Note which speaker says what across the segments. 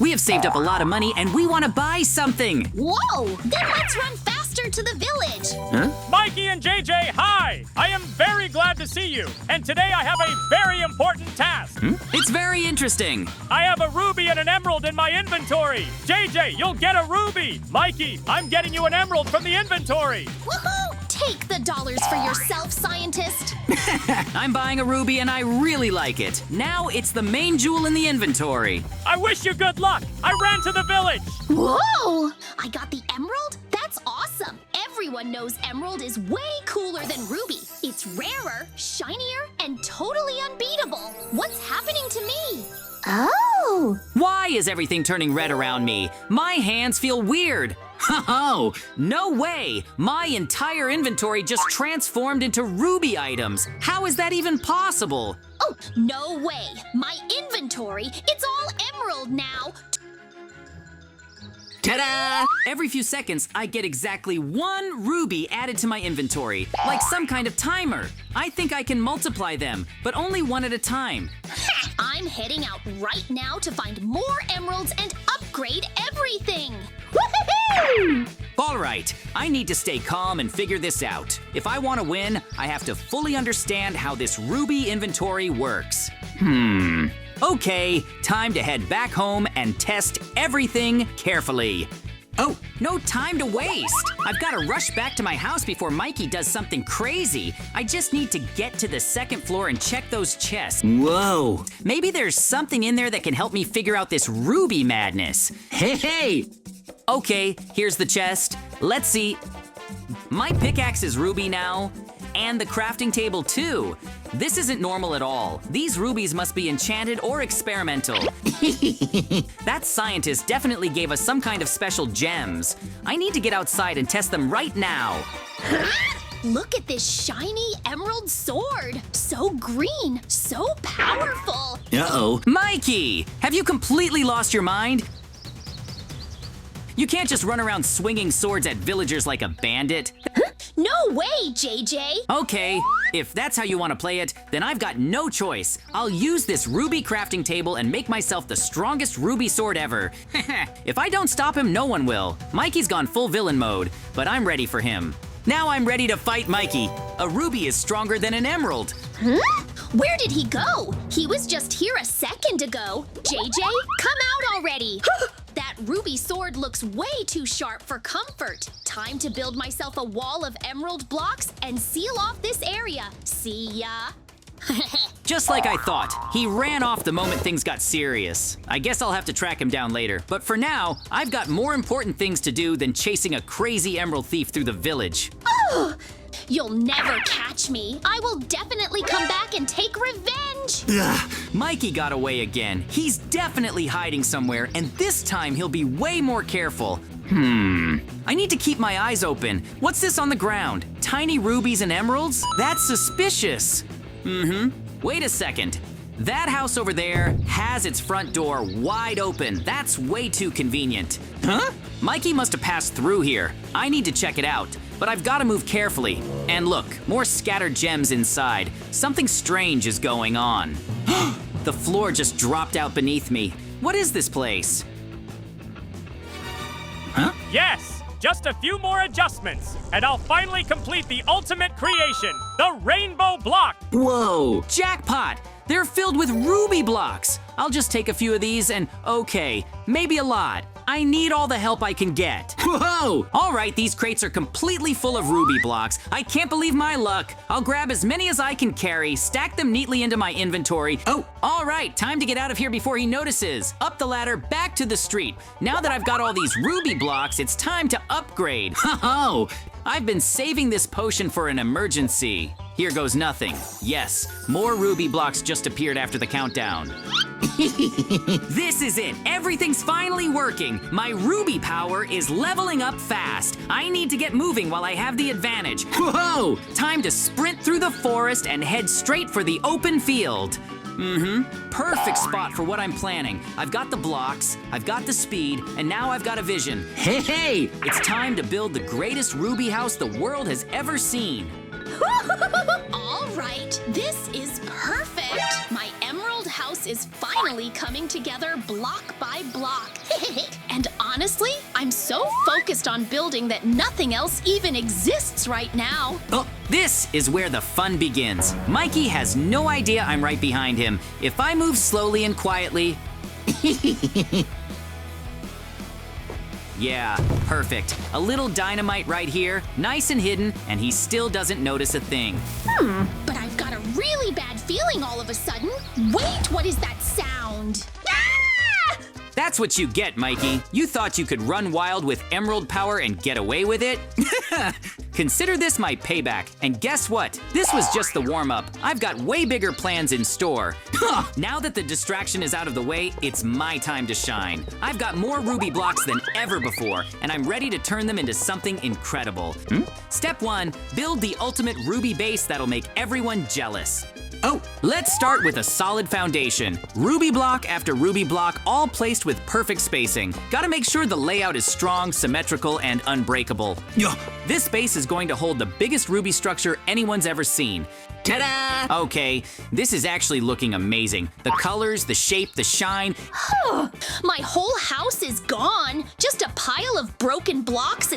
Speaker 1: We have saved up a lot of money and we want to buy something.
Speaker 2: Whoa! Then let's run faster to the village.
Speaker 1: Huh?
Speaker 3: Mikey and JJ, hi! I am very glad to see you. And today I have a very important task.
Speaker 1: It's very interesting.
Speaker 3: I have a ruby and an emerald in my inventory. JJ, you'll get a ruby. Mikey, I'm getting you an emerald from the inventory.
Speaker 2: Woohoo! Take the dollars for yourself, scientist.
Speaker 1: I'm buying a ruby and I really like it. Now it's the main jewel in the inventory.
Speaker 3: I wish you good luck. I ran to the village.
Speaker 2: Whoa! I got the emerald? That's awesome. Everyone knows emerald is way cooler than ruby. It's rarer, shinier, and totally unbeatable. What's happening to me? Oh!
Speaker 1: Why is everything turning red around me? My hands feel weird. Oh, no way! My entire inventory just transformed into ruby items. How is that even possible?
Speaker 2: Oh, no way! My inventory, it's all emerald now!
Speaker 1: Ta-da! Every few seconds, I get exactly 1 ruby added to my inventory, like some kind of timer. I think I can multiply them, but only one at a time.
Speaker 2: I'm heading out right now to find more emeralds and upgrade everything! Woohoo!
Speaker 1: All right, I need to stay calm and figure this out. If I want to win, I have to fully understand how this ruby inventory works. Okay, time to head back home and test everything carefully. Oh, no time to waste. I've got to rush back to my house before Mikey does something crazy. I just need to get to the 2nd floor and check those chests. Whoa, maybe there's something in there that can help me figure out this ruby madness. Hey! Okay, here's the chest. Let's see. My pickaxe is ruby now, and the crafting table too. This isn't normal at all. These rubies must be enchanted or experimental. That scientist definitely gave us some kind of special gems. I need to get outside and test them right now.
Speaker 2: Look at this shiny emerald sword! So green, so powerful!
Speaker 1: Uh-oh. Mikey! Have you completely lost your mind? You can't just run around swinging swords at villagers like a bandit.
Speaker 2: No way, JJ!
Speaker 1: Okay, if that's how you want to play it, then I've got no choice. I'll use this ruby crafting table and make myself the strongest ruby sword ever. If I don't stop him, no one will. Mikey's gone full villain mode, but I'm ready for him. Now I'm ready to fight Mikey. A ruby is stronger than an emerald.
Speaker 2: Huh? Where did he go? He was just here a second ago. JJ, come out already! That ruby sword looks way too sharp for comfort. Time to build myself a wall of emerald blocks and seal off this area. See ya!
Speaker 1: Just like I thought, he ran off the moment things got serious. I guess I'll have to track him down later, but for now, I've got more important things to do than chasing a crazy emerald thief through the village.
Speaker 2: Oh! You'll never catch me. I will definitely come back and take revenge.
Speaker 1: Ugh, Mikey got away again. He's definitely hiding somewhere, and this time he'll be way more careful. I need to keep my eyes open. What's this on the ground? Tiny rubies and emeralds? That's suspicious. Wait a second. That house over there has its front door wide open. That's way too convenient. Huh? Mikey must have passed through here. I need to check it out, but I've got to move carefully. And look, more scattered gems inside. Something strange is going on. The floor just dropped out beneath me. What is this place? Huh?
Speaker 3: Yes, just a few more adjustments, and I'll finally complete the ultimate creation, the rainbow block.
Speaker 1: Whoa, jackpot! They're filled with ruby blocks. I'll just take a few of these and okay, maybe a lot. I need all the help I can get. Whoa! All right, these crates are completely full of ruby blocks. I can't believe my luck. I'll grab as many as I can carry, stack them neatly into my inventory. Oh, all right, time to get out of here before he notices. Up the ladder, back to the street. Now that I've got all these ruby blocks, it's time to upgrade. Oh, I've been saving this potion for an emergency. Here goes nothing. Yes, more ruby blocks just appeared after the countdown. This is it. Everything's finally working. My ruby power is leveling up fast. I need to get moving while I have the advantage. Whoa! Time to sprint through the forest and head straight for the open field. Perfect spot for what I'm planning. I've got the blocks, I've got the speed, and now I've got a vision. Hey! It's time to build the greatest ruby house the world has ever seen.
Speaker 2: All right, this is perfect. My emerald house house is finally coming together block by block. And honestly, I'm so focused on building that nothing else even exists right now.
Speaker 1: Oh, this is where the fun begins. Mikey has no idea I'm right behind him. If I move slowly and quietly... Yeah, perfect. A little dynamite right here, nice and hidden, and he still doesn't notice a thing.
Speaker 2: But I've got a really bad feeling all of a sudden. Wait, what is that sound?
Speaker 1: That's what you get, Mikey. You thought you could run wild with emerald power and get away with it? Consider this my payback. And guess what? This was just the warm-up. I've got way bigger plans in store. Now that the distraction is out of the way, it's my time to shine. I've got more ruby blocks than ever before, and I'm ready to turn them into something incredible. Step 1, build the ultimate ruby base that'll make everyone jealous. Oh, let's start with a solid foundation. Ruby block after ruby block, all placed with perfect spacing. Gotta make sure the layout is strong, symmetrical, and unbreakable. This base is going to hold the biggest ruby structure anyone's ever seen. Ta-da! Okay, this is actually looking amazing. The colors, the shape, the shine.
Speaker 2: My whole house is gone. Just a pile of broken blocks.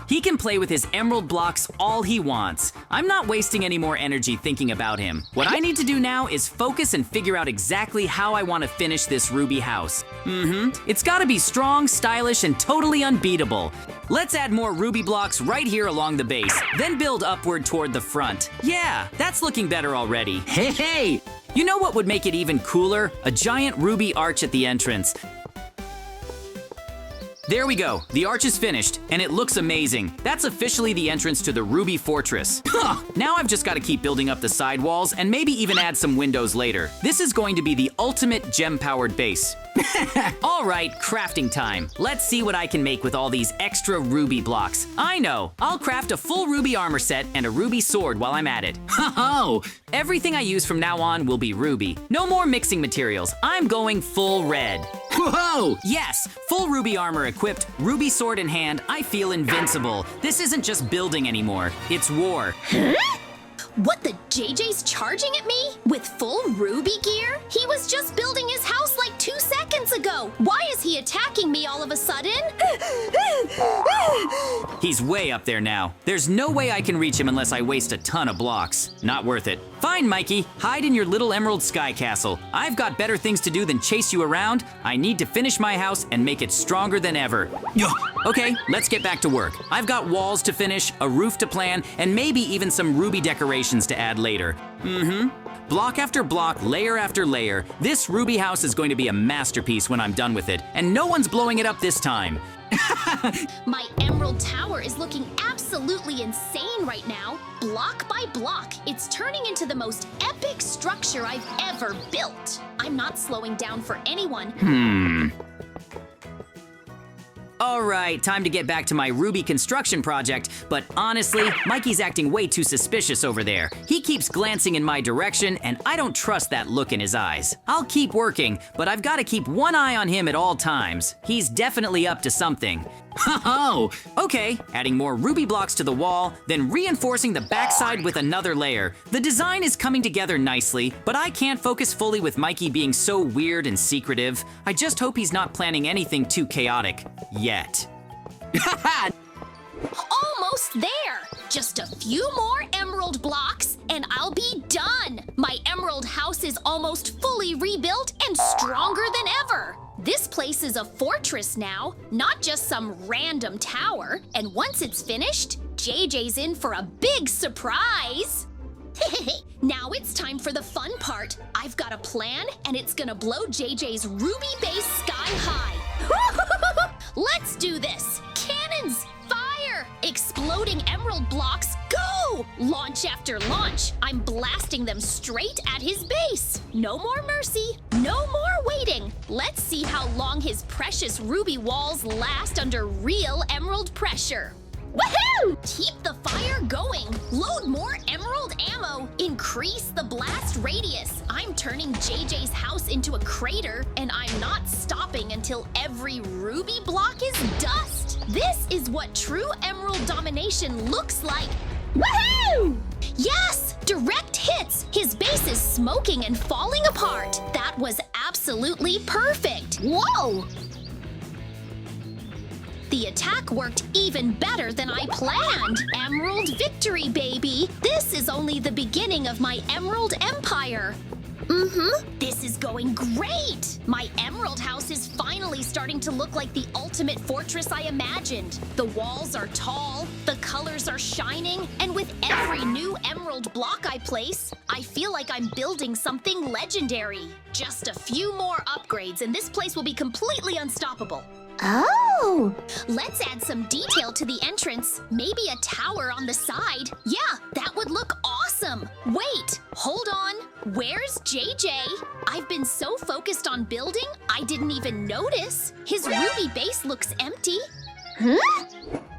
Speaker 1: He can play with his emerald blocks all he wants. I'm not wasting any more energy thinking about him. What I need to do now is focus and figure out exactly how I want to finish this ruby house. It's gotta be strong, stylish, and totally unbeatable. Let's add more ruby blocks right here along the base, then build upward toward the front. Yeah, that's looking better already. Hey! You know what would make it even cooler? A giant ruby arch at the entrance. There we go. The arch is finished, and it looks amazing. That's officially the entrance to the Ruby Fortress. Now I've just got to keep building up the side walls and maybe even add some windows later. This is going to be the ultimate gem-powered base. All right, crafting time. Let's see what I can make with all these extra ruby blocks. I know. I'll craft a full ruby armor set and a ruby sword while I'm at it. Ho-ho! Everything I use from now on will be ruby. No more mixing materials. I'm going full red. Whoa! Yes, full ruby armor equipped, ruby sword in hand, I feel invincible. This isn't just building anymore, it's war.
Speaker 2: What, the JJ's charging at me? With full ruby gear? He was just building his house like 2 seconds ago. Why is he attacking me all of a sudden?
Speaker 1: He's way up there now. There's no way I can reach him unless I waste a ton of blocks. Not worth it. Fine, Mikey, hide in your little emerald sky castle. I've got better things to do than chase you around. I need to finish my house and make it stronger than ever. Okay, let's get back to work. I've got walls to finish, a roof to plan, and maybe even some ruby decorations to add later. Block after block, layer after layer, this ruby house is going to be a masterpiece when I'm done with it, and no one's blowing it up this time.
Speaker 2: My emerald tower is looking absolutely insane right now. Block by block, it's turning into the most epic structure I've ever built. I'm not slowing down for anyone.
Speaker 1: All right, time to get back to my ruby construction project, but honestly, Mikey's acting way too suspicious over there. He keeps glancing in my direction, and I don't trust that look in his eyes. I'll keep working, but I've got to keep one eye on him at all times. He's definitely up to something. Ho-ho! Okay, adding more ruby blocks to the wall, then reinforcing the backside with another layer. The design is coming together nicely, but I can't focus fully with Mikey being so weird and secretive. I just hope he's not planning anything too chaotic. Yet.
Speaker 2: Almost there! Just a few more emerald blocks, and I'll be done! My emerald house is almost fully rebuilt and stronger than ever! This place is a fortress now, not just some random tower. And once it's finished, JJ's in for a big surprise! Now it's time for the fun part. I've got a plan, and it's gonna blow JJ's ruby base sky high. Let's do this! Cannons! Fire! Exploding emerald blocks, go! Launch after launch, I'm blasting them straight at his base. No more mercy, no more waiting. Let's see how long his precious ruby walls last under real emerald pressure. Woohoo! Keep the fire going. Load more emerald ammo. Increase the blast radius. I'm turning JJ's house into a crater, and I'm not stopping until every ruby block is dust. This is what true emerald domination looks like. Woohoo! Yes! Direct hits! His base is smoking and falling apart. That was absolutely perfect. Whoa! The attack worked even better than I planned. Emerald victory, baby! This is only the beginning of my Emerald Empire. This is going great! My emerald house is finally starting to look like the ultimate fortress I imagined. The walls are tall, the colors are shining, and with every new emerald block I place, I feel like I'm building something legendary. Just a few more upgrades and this place will be completely unstoppable. Oh! Let's add some detail to the entrance. Maybe a tower on the side. Yeah, that would look awesome. Wait, hold on. Where's JJ? I've been so focused on building, I didn't even notice. His ruby base looks empty. Huh?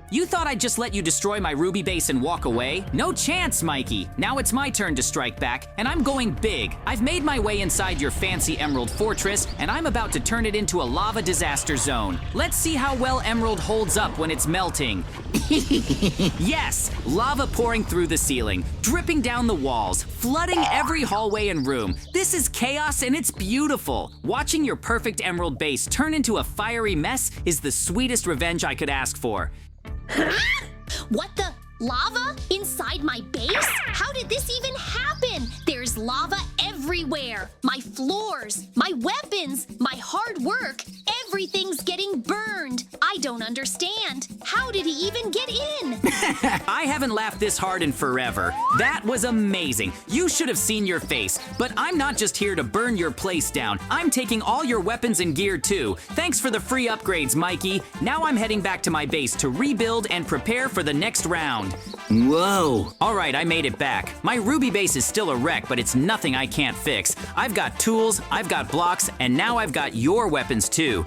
Speaker 1: You thought I'd just let you destroy my ruby base and walk away? No chance, Mikey. Now it's my turn to strike back, and I'm going big. I've made my way inside your fancy emerald fortress, and I'm about to turn it into a lava disaster zone. Let's see how well emerald holds up when it's melting. Yes, lava pouring through the ceiling, dripping down the walls, flooding every hallway and room. This is chaos and it's beautiful. Watching your perfect emerald base turn into a fiery mess is the sweetest revenge I could ask for.
Speaker 2: What the? Lava? Inside my base? How did this even happen? There's lava everywhere. My floors, my weapons, my hard work. Everything's getting burned. I don't understand. How did he even get in?
Speaker 1: I haven't laughed this hard in forever. That was amazing. You should have seen your face. But I'm not just here to burn your place down. I'm taking all your weapons and gear too. Thanks for the free upgrades, Mikey. Now I'm heading back to my base to rebuild and prepare for the next round. Whoa. All right, I made it back. My ruby base is still a wreck, but it's nothing I can't fix. I've got tools, I've got blocks, and now I've got your weapons too.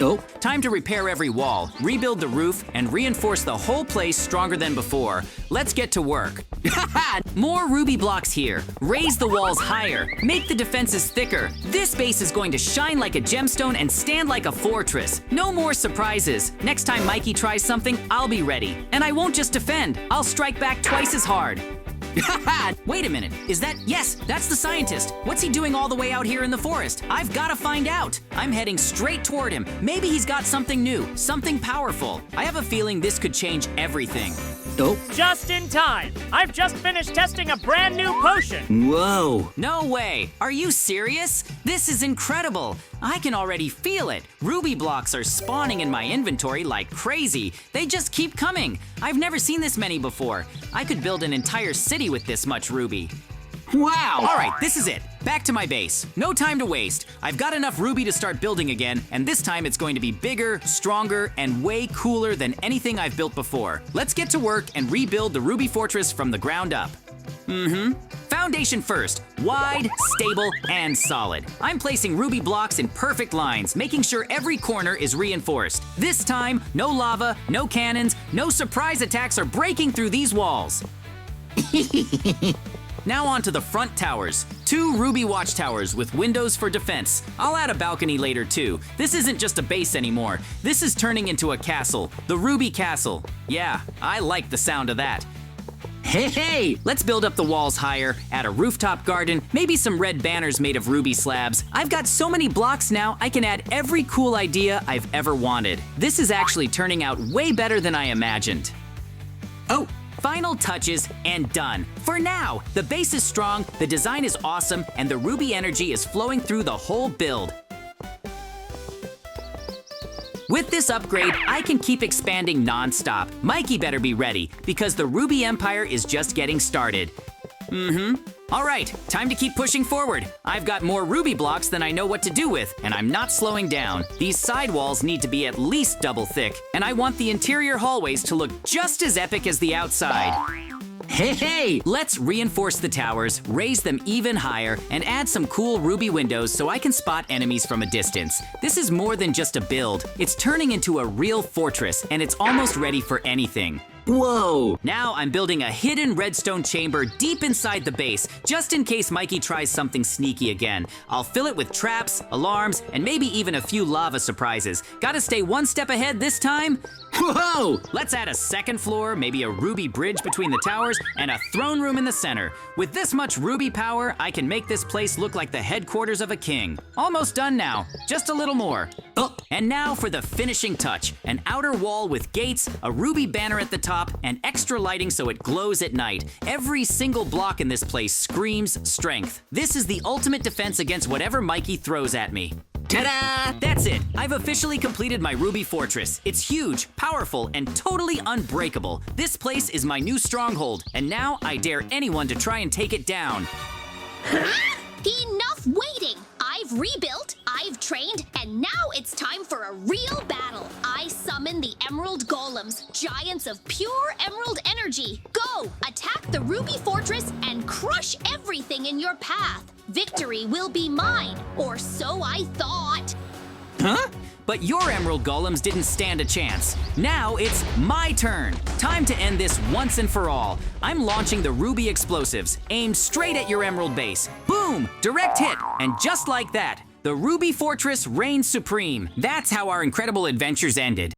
Speaker 1: Oh, time to repair every wall, rebuild the roof, and reinforce the whole place stronger than before. Let's get to work. More ruby blocks here. Raise the walls higher. Make the defenses thicker. This base is going to shine like a gemstone and stand like a fortress. No more surprises. Next time Mikey tries something, I'll be ready. And I won't just defend. I'll strike back twice as hard. Wait a minute, is that— yes, that's the scientist. What's he doing all the way out here in the forest? I've got to find out. I'm heading straight toward him. Maybe he's got something new, something powerful. I have a feeling this could change everything. Oh.
Speaker 3: Just in time. I've just finished testing a brand new potion.
Speaker 1: Whoa. No way. Are you serious? This is incredible. I can already feel it. Ruby blocks are spawning in my inventory like crazy. They just keep coming. I've never seen this many before. I could build an entire city with this much ruby. Wow! All right, this is it. Back to my base. No time to waste. I've got enough ruby to start building again, and this time it's going to be bigger, stronger, and way cooler than anything I've built before. Let's get to work and rebuild the ruby fortress from the ground up. Foundation first, wide, stable, and solid. I'm placing ruby blocks in perfect lines, making sure every corner is reinforced. This time, no lava, no cannons, no surprise attacks are breaking through these walls. Now on to the front towers. 2 ruby watchtowers with windows for defense. I'll add a balcony later too. This isn't just a base anymore. This is turning into a castle, the Ruby Castle. Yeah, I like the sound of that. Hey, let's build up the walls higher, add a rooftop garden, maybe some red banners made of ruby slabs. I've got so many blocks now, I can add every cool idea I've ever wanted. This is actually turning out way better than I imagined. Oh, final touches and done. For now, the base is strong, the design is awesome, and the ruby energy is flowing through the whole build. With this upgrade, I can keep expanding non-stop. Mikey better be ready, because the Ruby Empire is just getting started. All right, time to keep pushing forward. I've got more ruby blocks than I know what to do with, and I'm not slowing down. These side walls need to be at least double thick, and I want the interior hallways to look just as epic as the outside. Hey, let's reinforce the towers, raise them even higher, and add some cool ruby windows so I can spot enemies from a distance. This is more than just a build. It's turning into a real fortress, and it's almost ready for anything. Whoa! Now I'm building a hidden redstone chamber deep inside the base, just in case Mikey tries something sneaky again. I'll fill it with traps, alarms, and maybe even a few lava surprises. Gotta stay one step ahead this time. Whoa! Let's add a second floor, maybe a ruby bridge between the towers, and a throne room in the center. With this much ruby power, I can make this place look like the headquarters of a king. Almost done now, just a little more. Oh, and now for the finishing touch. An outer wall with gates, a ruby banner at the top, and extra lighting so it glows at night. Every single block in this place screams strength. This is the ultimate defense against whatever Mikey throws at me. Ta-da! That's it! I've officially completed my Ruby Fortress. It's huge, powerful, and totally unbreakable. This place is my new stronghold, and now I dare anyone to try and take it down.
Speaker 2: Enough waiting! I've rebuilt, I've trained, and now it's time for a real battle. I summon the Emerald Golems, giants of pure emerald energy. Go! Attack the Ruby Fortress and crush everything in your path. Victory will be mine, or so I thought.
Speaker 1: Huh? But your Emerald Golems didn't stand a chance. Now it's my turn. Time to end this once and for all. I'm launching the Ruby Explosives, aimed straight at your Emerald base. Boom! Direct hit, and just like that, the Ruby Fortress reigns supreme. That's how our incredible adventures ended.